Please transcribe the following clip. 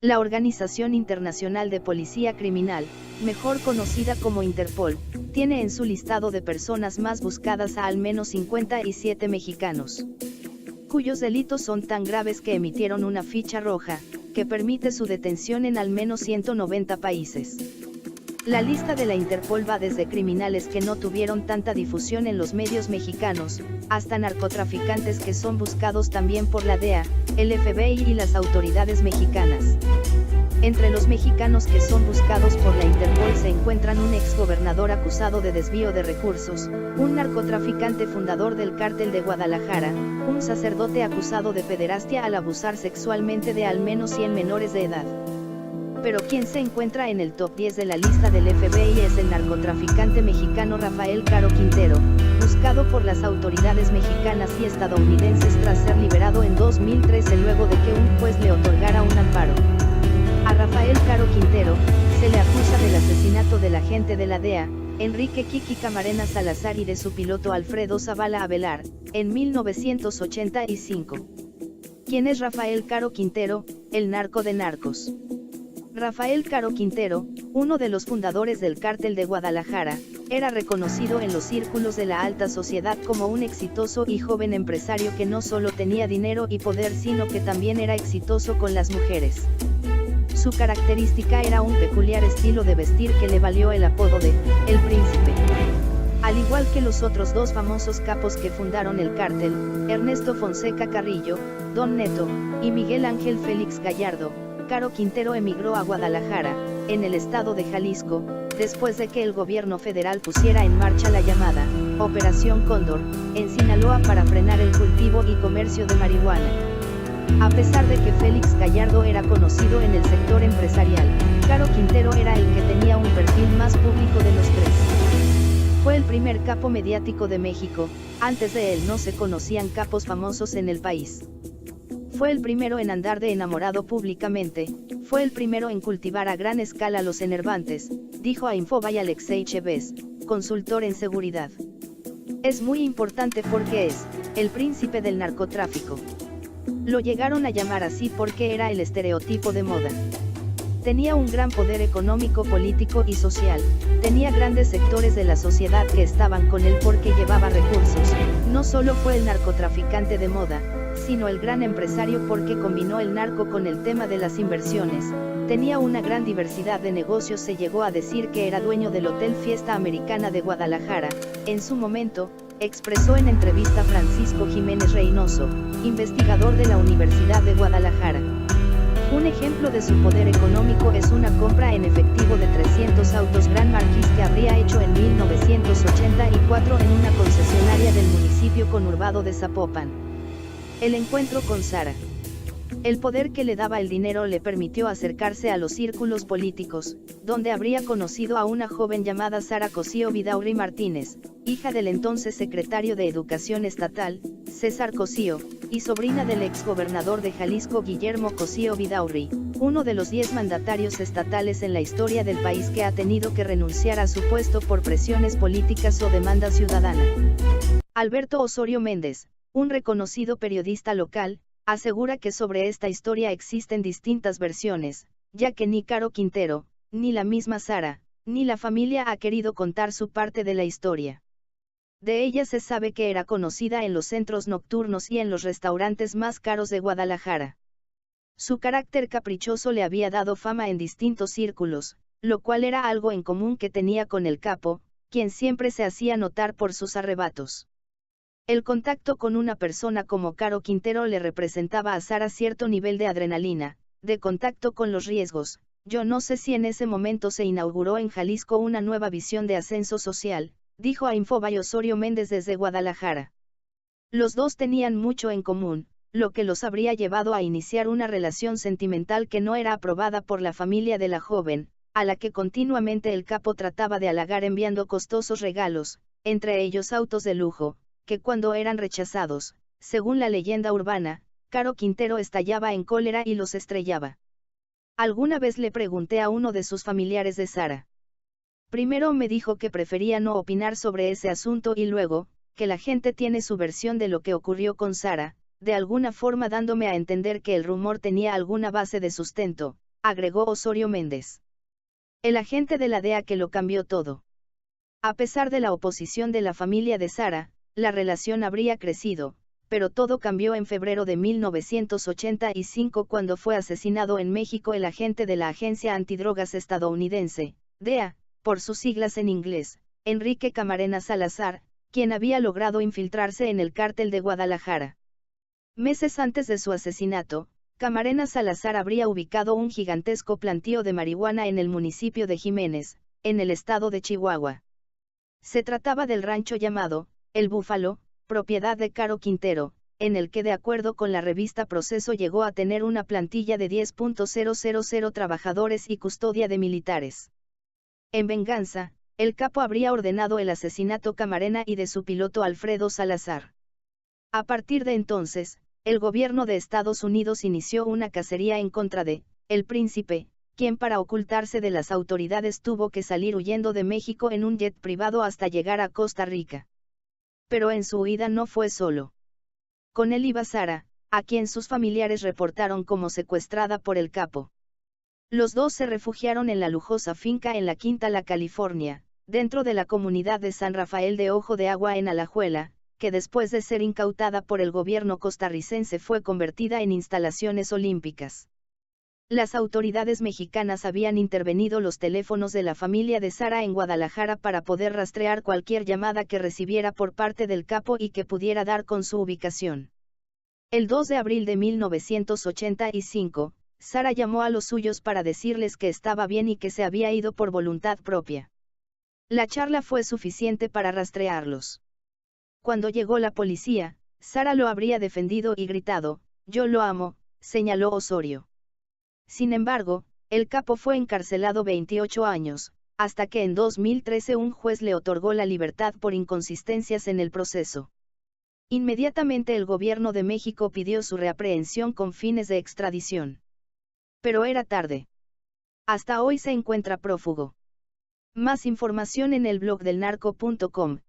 La Organización Internacional de Policía Criminal, mejor conocida como Interpol, tiene en su listado de personas más buscadas a al menos 57 mexicanos, cuyos delitos son tan graves que emitieron una ficha roja, que permite su detención en al menos 190 países. La lista de la Interpol va desde criminales que no tuvieron tanta difusión en los medios mexicanos, hasta narcotraficantes que son buscados también por la DEA, el FBI y las autoridades mexicanas. Entre los mexicanos que son buscados por la Interpol se encuentran un exgobernador acusado de desvío de recursos, un narcotraficante fundador del Cártel de Guadalajara, un sacerdote acusado de pederastia al abusar sexualmente de al menos 100 menores de edad. Pero quien se encuentra en el top 10 de la lista del FBI es el narcotraficante mexicano Rafael Caro Quintero, buscado por las autoridades mexicanas y estadounidenses tras ser liberado en 2013 luego de que un juez le otorgara un amparo. A Rafael Caro Quintero se le acusa del asesinato del agente de la DEA, Enrique Kiki Camarena Salazar y de su piloto Alfredo Zavala Avelar, en 1985. ¿Quién es Rafael Caro Quintero, el narco de narcos? Rafael Caro Quintero, uno de los fundadores del Cártel de Guadalajara, era reconocido en los círculos de la alta sociedad como un exitoso y joven empresario que no solo tenía dinero y poder sino que también era exitoso con las mujeres. Su característica era un peculiar estilo de vestir que le valió el apodo de El Príncipe. Al igual que los otros dos famosos capos que fundaron el cártel, Ernesto Fonseca Carrillo, Don Neto, y Miguel Ángel Félix Gallardo, Caro Quintero emigró a Guadalajara, en el estado de Jalisco, después de que el gobierno federal pusiera en marcha la llamada Operación Cóndor, en Sinaloa para frenar el cultivo y comercio de marihuana. A pesar de que Félix Gallardo era conocido en el sector empresarial, Caro Quintero era el que tenía un perfil más público de los tres. Fue el primer capo mediático de México, antes de él no se conocían capos famosos en el país. Fue el primero en andar de enamorado públicamente, fue el primero en cultivar a gran escala los enervantes, dijo a Infobay Alexei Chévez, consultor en seguridad. Es muy importante porque es el príncipe del narcotráfico. Lo llegaron a llamar así porque era el estereotipo de moda. Tenía un gran poder económico, político y social, tenía grandes sectores de la sociedad que estaban con él porque llevaba recursos, no solo fue el narcotraficante de moda, sino el gran empresario porque combinó el narco con el tema de las inversiones, tenía una gran diversidad de negocios. Se llegó a decir que era dueño del Hotel Fiesta Americana de Guadalajara, en su momento, expresó en entrevista Francisco Jiménez Reynoso, investigador de la Universidad de Guadalajara. Un ejemplo de su poder económico es una compra en efectivo de 300 autos Gran Marquis que habría hecho en 1984 en una concesionaria del municipio conurbado de Zapopan. El encuentro con Sara. El poder que le daba el dinero le permitió acercarse a los círculos políticos, donde habría conocido a una joven llamada Sara Cosío Vidaurri Martínez, hija del entonces secretario de Educación Estatal, César Cosío, y sobrina del exgobernador de Jalisco Guillermo Cosío Vidaurri, uno de los 10 mandatarios estatales en la historia del país que ha tenido que renunciar a su puesto por presiones políticas o demanda ciudadana. Alberto Osorio Méndez, un reconocido periodista local, asegura que sobre esta historia existen distintas versiones, ya que ni Caro Quintero, ni la misma Sara, ni la familia ha querido contar su parte de la historia. De ella se sabe que era conocida en los centros nocturnos y en los restaurantes más caros de Guadalajara. Su carácter caprichoso le había dado fama en distintos círculos, lo cual era algo en común que tenía con el capo, quien siempre se hacía notar por sus arrebatos. El contacto con una persona como Caro Quintero le representaba a Sara cierto nivel de adrenalina, de contacto con los riesgos. Yo no sé si en ese momento se inauguró en Jalisco una nueva visión de ascenso social, dijo a Infobay Osorio Méndez desde Guadalajara. Los dos tenían mucho en común, lo que los habría llevado a iniciar una relación sentimental que no era aprobada por la familia de la joven, a la que continuamente el capo trataba de halagar enviando costosos regalos, entre ellos autos de lujo, que cuando eran rechazados, según la leyenda urbana, Caro Quintero estallaba en cólera y los estrellaba. Alguna vez le pregunté a uno de sus familiares de Sara. Primero me dijo que prefería no opinar sobre ese asunto y luego, que la gente tiene su versión de lo que ocurrió con Sara, de alguna forma dándome a entender que el rumor tenía alguna base de sustento, agregó Osorio Méndez. El agente de la DEA que lo cambió todo. A pesar de la oposición de la familia de Sara, la relación habría crecido, pero todo cambió en febrero de 1985 cuando fue asesinado en México el agente de la Agencia Antidrogas estadounidense, DEA, por sus siglas en inglés, Enrique Camarena Salazar, quien había logrado infiltrarse en el cártel de Guadalajara. Meses antes de su asesinato, Camarena Salazar habría ubicado un gigantesco plantío de marihuana en el municipio de Jiménez, en el estado de Chihuahua. Se trataba del rancho llamado, El Búfalo, propiedad de Caro Quintero, en el que de acuerdo con la revista Proceso llegó a tener una plantilla de 10.000 trabajadores y custodia de militares. En venganza, el capo habría ordenado el asesinato Camarena y de su piloto Alfredo Salazar. A partir de entonces, el gobierno de Estados Unidos inició una cacería en contra de El Príncipe, quien para ocultarse de las autoridades tuvo que salir huyendo de México en un jet privado hasta llegar a Costa Rica. Pero en su huida no fue solo. Con él iba Sara, a quien sus familiares reportaron como secuestrada por el capo. Los dos se refugiaron en la lujosa finca en la Quinta La California, dentro de la comunidad de San Rafael de Ojo de Agua en Alajuela, que después de ser incautada por el gobierno costarricense fue convertida en instalaciones olímpicas. Las autoridades mexicanas habían intervenido los teléfonos de la familia de Sara en Guadalajara para poder rastrear cualquier llamada que recibiera por parte del capo y que pudiera dar con su ubicación. El 2 de abril de 1985, Sara llamó a los suyos para decirles que estaba bien y que se había ido por voluntad propia. La charla fue suficiente para rastrearlos. Cuando llegó la policía, Sara lo habría defendido y gritado, «Yo lo amo», señaló Osorio. Sin embargo, el capo fue encarcelado 28 años, hasta que en 2013 un juez le otorgó la libertad por inconsistencias en el proceso. Inmediatamente el gobierno de México pidió su reaprehensión con fines de extradición. Pero era tarde. Hasta hoy se encuentra prófugo. Más información en el blog del narco.com.